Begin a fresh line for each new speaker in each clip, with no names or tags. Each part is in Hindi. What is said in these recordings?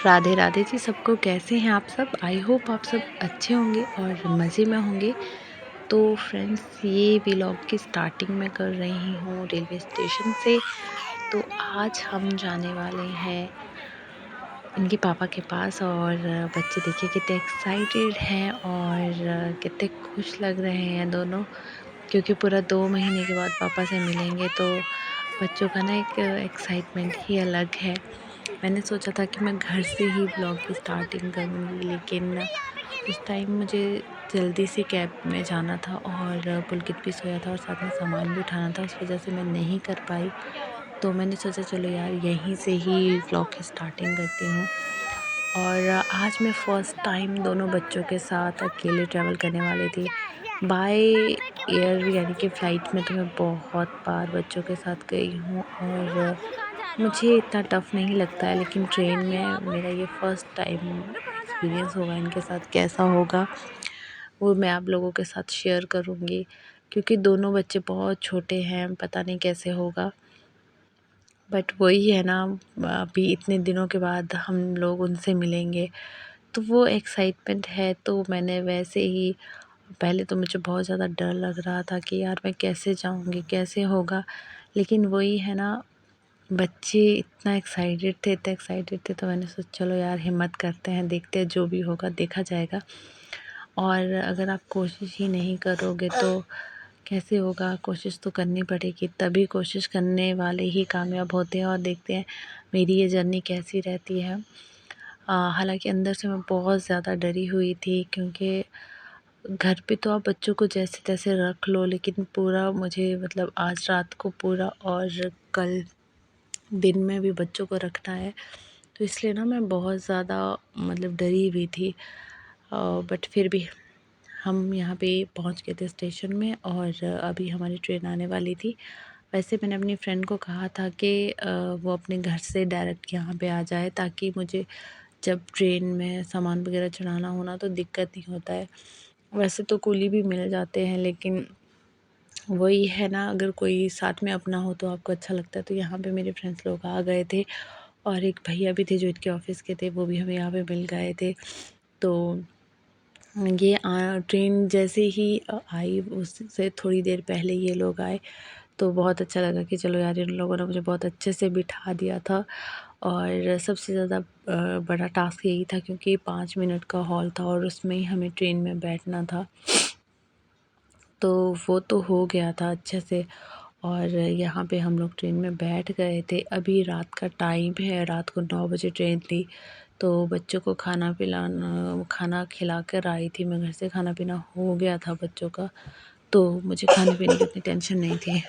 राधे राधे जी सबको। कैसे हैं आप सब? आई होप आप सब अच्छे होंगे और मज़े में होंगे। तो फ्रेंड्स, ये व्लॉग की स्टार्टिंग में कर रही हूँ रेलवे स्टेशन से। तो आज हम जाने वाले हैं इनके पापा के पास, और बच्चे देखिए कितने एक्साइटेड हैं और कितने खुश लग रहे हैं दोनों, क्योंकि पूरा 2 महीने के बाद पापा से मिलेंगे। तो बच्चों का ना एक एक्साइटमेंट ही अलग है। मैंने सोचा था कि मैं घर से ही ब्लॉग की स्टार्टिंग करूँगी, लेकिन उस टाइम मुझे जल्दी से कैब में जाना था और पुलकित भी सोया था और साथ में सामान भी उठाना था, उस वजह से मैं नहीं कर पाई। तो मैंने सोचा चलो यार यहीं से ही व्लॉग की स्टार्टिंग करती हूँ। और आज मैं फ़र्स्ट टाइम दोनों बच्चों के साथ अकेले ट्रैवल करने वाली थी। बाय एयर यानी कि फ़्लाइट में तो मैं बहुत बार बच्चों के साथ गई हूँ और मुझे इतना टफ़ नहीं लगता है, लेकिन ट्रेन में मेरा ये फ़र्स्ट टाइम एक्सपीरियंस होगा इनके साथ। कैसा होगा वो मैं आप लोगों के साथ शेयर करूँगी, क्योंकि दोनों बच्चे बहुत छोटे हैं, पता नहीं कैसे होगा। बट वही है ना, अभी इतने दिनों के बाद हम लोग उनसे मिलेंगे, तो वो एक्साइटमेंट है। तो मैंने वैसे ही, पहले तो मुझे बहुत ज़्यादा डर लग रहा था कि यार मैं कैसे जाऊँगी, कैसे होगा, लेकिन वही है ना, बच्चे इतना एक्साइटेड थे, तो मैंने सोचा चलो यार हिम्मत करते हैं, देखते हैं जो भी होगा देखा जाएगा। और अगर आप कोशिश ही नहीं करोगे तो कैसे होगा? कोशिश तो करनी पड़ेगी, तभी कोशिश करने वाले ही कामयाब होते हैं। और देखते हैं मेरी ये जर्नी कैसी रहती है। हालाँकि अंदर से मैं बहुत ज़्यादा डरी हुई थी, क्योंकि घर पे तो आप बच्चों को जैसे-तैसे रख लो, लेकिन पूरा मुझे मतलब आज रात को पूरा और कल दिन में भी बच्चों को रखना है। तो इसलिए ना मैं बहुत ज़्यादा मतलब डरी हुई थी। बट फिर भी हम यहाँ पे पहुँच गए थे स्टेशन में, और अभी हमारी ट्रेन आने वाली थी। वैसे मैंने अपनी फ्रेंड को कहा था कि वो अपने घर से डायरेक्ट यहाँ पे आ जाए, ताकि मुझे जब ट्रेन में सामान वगैरह चढ़ाना हो ना तो दिक्कत नहीं होता है। वैसे तो कुली भी मिल जाते हैं, लेकिन वही है ना, अगर कोई साथ में अपना हो तो आपको अच्छा लगता है। तो यहाँ पे मेरे फ्रेंड्स लोग आ गए थे, और एक भैया भी थे जो इनके ऑफ़िस के थे, वो भी हमें यहाँ पे मिल गए थे। तो ये ट्रेन जैसे ही आई, उससे थोड़ी देर पहले ये लोग आए, तो बहुत अच्छा लगा कि चलो यार इन लोगों ने मुझे बहुत अच्छे से बिठा दिया था। और सबसे ज़्यादा बड़ा टास्क यही था, क्योंकि 5 मिनट का हॉल था और उसमें ही हमें ट्रेन में बैठना था। तो वो तो हो गया था अच्छे से, और यहाँ पे हम लोग ट्रेन में बैठ गए थे। अभी रात का टाइम है, रात को 9 बजे ट्रेन थी। तो बच्चों को खाना खिला कर आई थी मैं घर से। खाना पीना हो गया था बच्चों का, तो मुझे खाने पीने की इतनी टेंशन नहीं थी।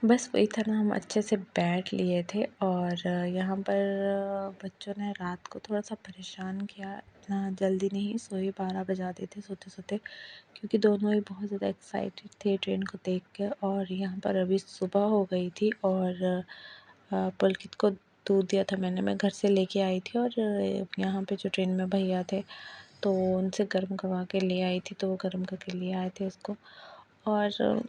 बस वही था ना, हम अच्छे से बैठ लिए थे। और यहाँ पर बच्चों ने रात को थोड़ा-सा परेशान किया। इतना जल्दी नहीं सोए, 12 बजा दिए थे सोते-सोते, क्योंकि दोनों ही बहुत ज़्यादा एक्साइटेड थे ट्रेन को देख के। और यहाँ पर अभी सुबह हो गई थी, और पुलकित को दूध दिया था मैंने, मैं घर से लेके आई थी। और यहाँ पे जो ट्रेन में भैया थे, तो उनसे गर्म करवा के ले आई थी, तो वो गर्म करके ले आए थे उसको। और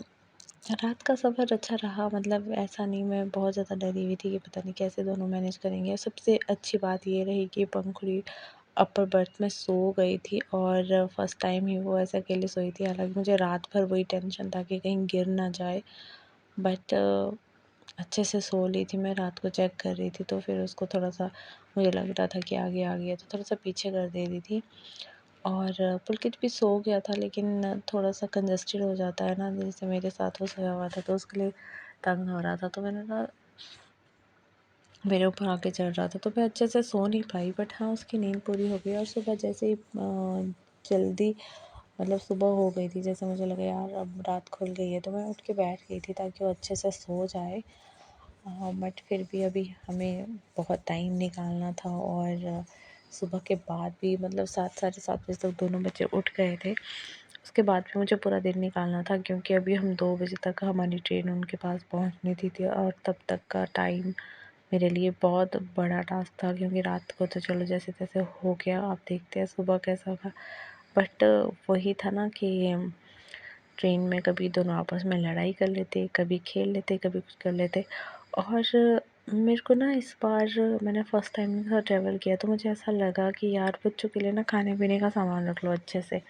रात का सफ़र अच्छा रहा, मतलब ऐसा नहीं, मैं बहुत ज़्यादा डरी हुई थी कि पता नहीं कैसे दोनों मैनेज करेंगे। सबसे अच्छी बात ये रही कि पंखुड़ी अपर बर्थ में सो गई थी, और फर्स्ट टाइम ही वो ऐसे अकेले सोई थी। हालाँकि मुझे रात भर वही टेंशन था कि कहीं गिर ना जाए, बट अच्छे से सो ली थी मैं। रात को चेक कर रही थी, तो फिर उसको थोड़ा-सा मुझे लग रहा था कि आगे आ गई है, तो थोड़ा-सा पीछे कर दे रही थी। और पुलकित भी सो गया था, लेकिन थोड़ा-सा कंजस्टेड हो जाता है ना, जैसे मेरे साथ वो सोया हुआ था, तो उसके लिए तंग हो रहा था। तो मैंने ना, मेरे ऊपर आके चढ़ रहा था, तो मैं अच्छे से सो नहीं पाई। बट हाँ, उसकी नींद पूरी हो गई, और सुबह जैसे ही जल्दी मतलब सुबह हो गई थी, जैसे मुझे लगा यार अब रात खुल गई है, तो मैं उठ के बैठ गई थी ताकि वो अच्छे से सो जाए। बट फिर भी अभी हमें बहुत टाइम निकालना था, और सुबह के बाद भी मतलब 7 साढ़े 7 बजे तक दोनों बच्चे उठ गए थे। उसके बाद भी मुझे पूरा दिन निकालना था, क्योंकि अभी हम 2 बजे तक हमारी ट्रेन उनके पास पहुंचनी थी। और तब तक का टाइम मेरे लिए बहुत बड़ा टास्क था, क्योंकि रात को तो चलो जैसे-तैसे हो गया, अब देखते हैं सुबह कैसा होगा। बट वही था ना कि ट्रेन में कभी दोनों आपस में लड़ाई कर लेते, कभी खेल लेते, कभी कुछ कर लेते। और मेरे को ना इस बार मैंने फ़र्स्ट टाइम के साथ ट्रैवल किया तो मुझे ऐसा लगा कि यार बच्चों के लिए ना खाने पीने का सामान रख लो अच्छे से।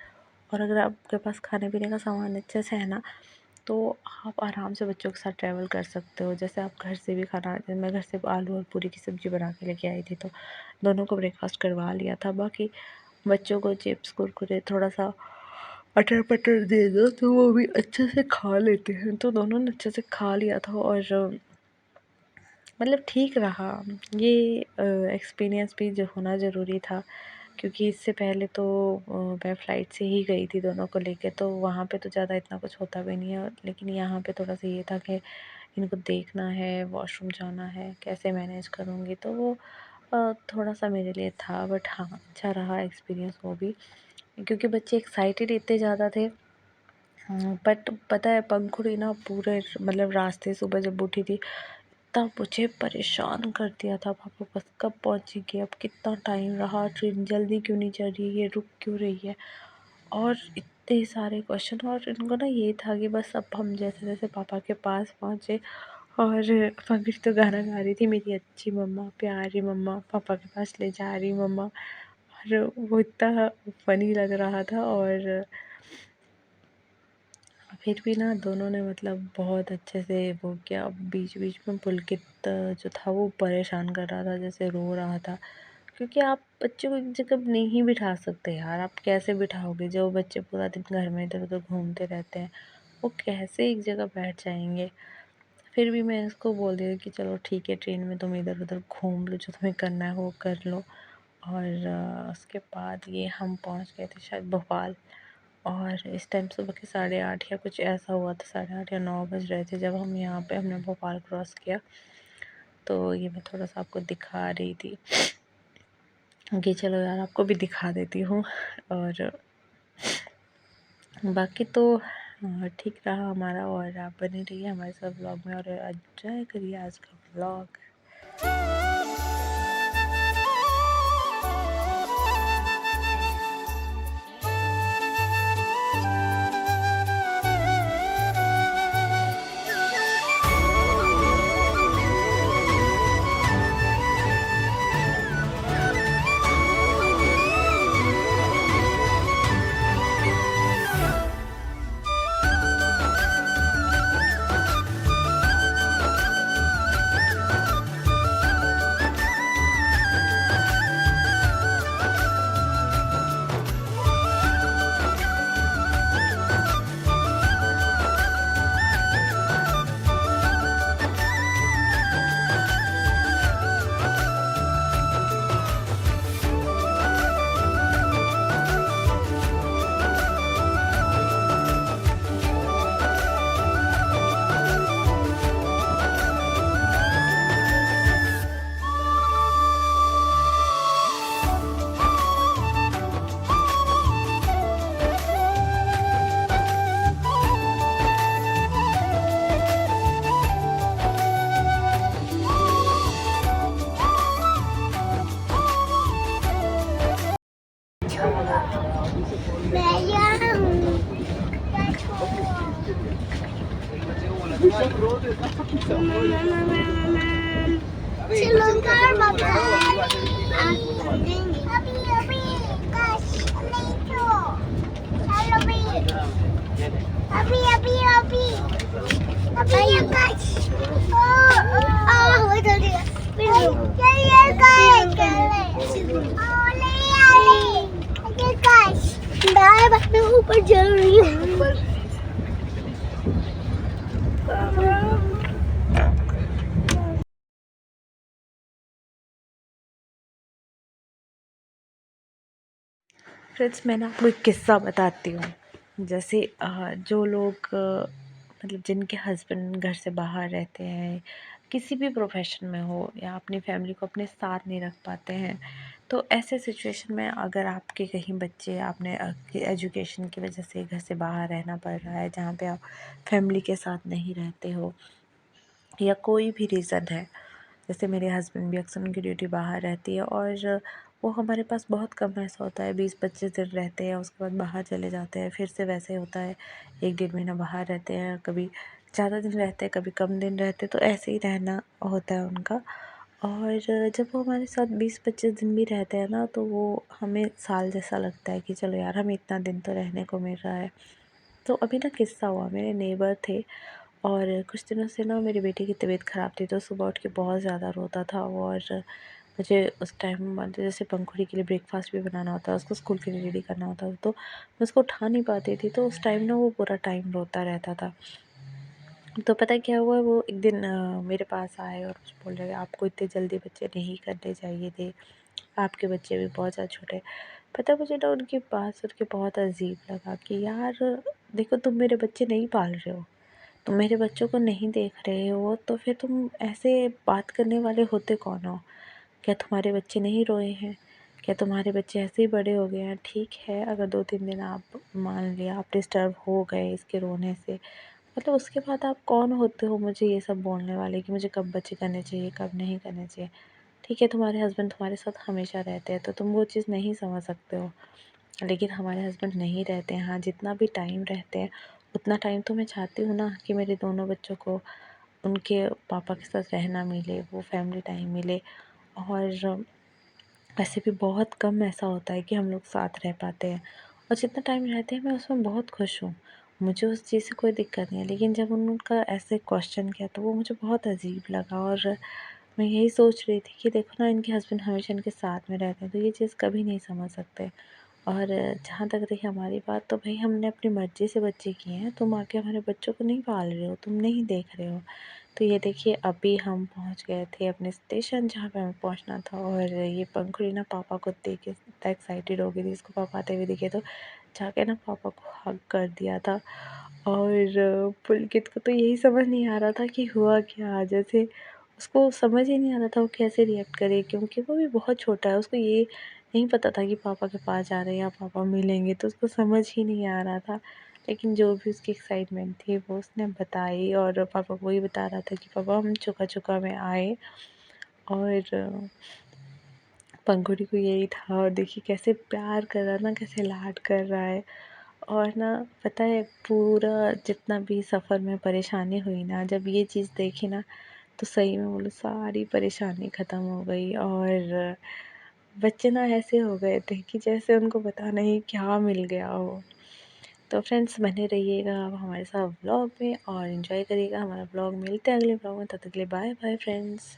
और अगर आपके पास खाने पीने का सामान अच्छे से है ना, तो आप आराम से बच्चों के साथ ट्रैवल कर सकते हो। जैसे आप घर से भी खाना, मैं घर से आलू और पूरी की सब्ज़ी बना के लेके आई थी, तो दोनों को ब्रेकफ़ास्ट करवा लिया था। बाकी बच्चों को चिप्स, कुरकुरे, थोड़ा-सा अटर-पटर दे दो तो वो भी अच्छे से खा लेते हैं। तो दोनों ने अच्छे से खा लिया था और मतलब ठीक रहा। ये एक्सपीरियंस भी जो होना ज़रूरी था, क्योंकि इससे पहले तो मैं फ़्लाइट से ही गई थी दोनों को लेके, तो वहाँ पे तो ज़्यादा इतना कुछ होता भी नहीं है। लेकिन यहाँ पे थोड़ा-सा ये था कि इनको देखना है, वॉशरूम जाना है, कैसे मैनेज करूँगी, तो वो थोड़ा-सा मेरे लिए था। बट हाँ, अच्छा रहा एक्सपीरियंस वो भी, क्योंकि बच्चे एक्साइटेड इतने ज़्यादा थे। हाँ, बट पता है पंखुड़ी ना पूरे मतलब रास्ते सुबह जब उठी थी तब मुझे परेशान कर दिया था। पापा बस कब पहुंचेगी, अब कितना टाइम रहा, ट्रेन जल्दी क्यों नहीं चल रही है, रुक क्यों रही है, और इतने सारे क्वेश्चन। और इनको ना ये था कि बस अब हम जैसे जैसे पापा के पास पहुँचे, और पंखुड़ी तो गाना गा रही थी, मेरी अच्छी मम्मा, प्यारी मम्मा, पापा के पास ले जा रही मम्मा। और वो इतना फनी लग रहा था। और फिर भी ना दोनों ने मतलब बहुत अच्छे से वो किया। बीच बीच में पुलकित जो था वो परेशान कर रहा था, जैसे रो रहा था, क्योंकि आप बच्चों को एक जगह नहीं बिठा सकते यार। आप कैसे बिठाओगे, जो बच्चे पूरा दिन घर में इधर उधर घूमते रहते हैं, वो कैसे एक जगह बैठ जाएंगे। फिर भी मैं इसको बोल दिया कि चलो ठीक है, ट्रेन में तुम इधर उधर घूम लो, जो तुम्हें करना है वो कर लो। और उसके बाद ये हम पहुंच गए थे शायद भोपाल। और इस टाइम सुबह के 8:30 या कुछ ऐसा हुआ था, 8:30 या 9 बज रहे थे जब हम यहाँ पे हमने भोपाल क्रॉस किया। तो ये मैं थोड़ा सा आपको दिखा रही थी कि चलो यार आपको भी दिखा देती हूँ। और बाकी तो ठीक रहा हमारा। और आप बने रहिए हमारे साथ ब्लॉग में और एंजॉय करिए आज का blog.
Silongkar bapak. Abi abi kas itu. Halo abi. Abi abi abi. Abi ya kas. Oh betul dia. Ya guys. Ole ale. Ya guys. मैं अपने ऊपर चल रही हूँ।
फ्रेंड्स, मैं ना आपको एक किस्सा बताती हूँ। जैसे जो लोग मतलब जिनके हस्बैंड घर से बाहर रहते हैं, किसी भी प्रोफेशन में हो, या अपनी फैमिली को अपने साथ नहीं रख पाते हैं, तो ऐसे सिचुएशन में अगर आपके कहीं बच्चे, आपने एजुकेशन की वजह से घर से बाहर रहना पड़ रहा है, जहाँ पे आप फैमिली के साथ नहीं रहते हो, या कोई भी रीज़न है, जैसे मेरे हस्बैंड भी अक्सर उनकी ड्यूटी बाहर रहती है, और वो हमारे पास बहुत कम ऐसा होता है, 20-25 दिन रहते हैं, उसके बाद बाहर चले जाते हैं, फिर से वैसे होता है 1-1.5 महीना बाहर रहते हैं, कभी ज़्यादा दिन रहते हैं, कभी कम दिन रहते हैं, तो ऐसे ही रहना होता है उनका। और जब वो हमारे साथ 20-25 दिन भी रहते हैं ना, तो वो हमें साल जैसा लगता है कि चलो यार, हमें इतना दिन तो रहने को मिल रहा है। तो अभी ना किस्सा हुआ, मेरे नेबर थे और कुछ दिनों से ना मेरी बेटी की तबीयत ख़राब थी, तो सुबह उठ के बहुत ज़्यादा रोता था वो। और मुझे उस टाइम मतलब जैसे पंखुड़ी के लिए ब्रेकफ़ास्ट भी बनाना होता है, उसको स्कूल के लिए रेडी करना होता था, तो मैं उसको उठा नहीं पाती थी, तो उस टाइम ना वो पूरा टाइम रोता रहता था। तो पता है क्या हुआ, वो एक दिन मेरे पास आए और मुझे बोल रहे, आपको इतने जल्दी बच्चे नहीं करने चाहिए थे, आपके बच्चे भी बहुत ज़्यादा छोटे। पता है, मुझे ना उनकी बात सुन के बहुत अजीब लगा कि यार देखो, तुम मेरे बच्चे नहीं पाल रहे हो, तुम मेरे बच्चों को नहीं देख रहे हो, तो फिर तुम ऐसे बात करने वाले होते कौन हो? क्या तुम्हारे बच्चे नहीं रोए हैं? क्या तुम्हारे बच्चे ऐसे ही बड़े हो गए हैं? ठीक है, अगर 2-3 दिन आप मान लिया आप डिस्टर्ब हो गए इसके रोने से, मतलब उसके बाद आप कौन होते हो मुझे ये सब बोलने वाले कि मुझे कब बच्चे करने चाहिए, कब नहीं करने चाहिए? ठीक है, तुम्हारे हस्बैंड तुम्हारे साथ हमेशा रहते हैं, तो तुम वो चीज़ नहीं समझ सकते हो। लेकिन हमारे हस्बैंड नहीं रहते हैं। हाँ, जितना भी टाइम रहते हैं, उतना टाइम तो मैं चाहती हूँ ना कि मेरे दोनों बच्चों को उनके पापा के साथ रहना मिले, वो फैमिली टाइम मिले। और वैसे भी बहुत कम ऐसा होता है कि हम लोग साथ रह पाते हैं, और जितना टाइम रहते हैं मैं उसमें बहुत खुश हूँ। मुझे उस चीज़ से कोई दिक्कत नहीं है, लेकिन जब उनका ऐसे क्वेश्चन किया तो वो मुझे बहुत अजीब लगा। और मैं यही सोच रही थी कि देखो ना, इनके हस्बैंड हमेशा इनके साथ में रहते हैं, तो ये चीज़ कभी नहीं समझ सकते। और जहाँ तक रही हमारी बात, तो भाई हमने अपनी मर्ज़ी से बच्चे किए हैं, तुम आके हमारे बच्चों को नहीं पाल रहे हो, तुम नहीं देख रहे हो। तो ये देखिए, अभी हम पहुँच गए थे अपने स्टेशन जहाँ पे हमें पहुँचना था, और ये पंखुड़ी ना पापा को देख के इतना एक्साइटेड हो गई थी, इसको पापा आते हुए दिखे तो जाके ना पापा को हग कर दिया था। और पुलकित को तो यही समझ नहीं आ रहा था कि हुआ क्या, जैसे उसको समझ ही नहीं आ रहा था वो कैसे रिएक्ट करे, क्योंकि वो भी बहुत छोटा है, उसको ये नहीं पता था कि पापा के पास जा रहे हैं या पापा मिलेंगे, तो उसको समझ ही नहीं आ रहा था। लेकिन जो भी उसकी एक्साइटमेंट थी वो उसने बताई, और पापा को वही बता रहा था कि पापा हम चुका-चुका में आए। और पंखुड़ी को यही था, और देखिए कैसे प्यार कर रहा है ना, कैसे लाड कर रहा है। और ना पता है, पूरा जितना भी सफ़र में परेशानी हुई ना, जब ये चीज़ देखी ना, तो सही में बोलूँ सारी परेशानी ख़त्म हो गई। और बच्चे ना ऐसे हो गए थे कि जैसे उनको पता नहीं क्या मिल गया हो। तो फ्रेंड्स, बने रहिएगा आप हमारे साथ व्लॉग में और एंजॉय करिएगा हमारा व्लॉग। मिलते हैं अगले व्लॉग में, तब तक के लिए बाय बाय फ्रेंड्स।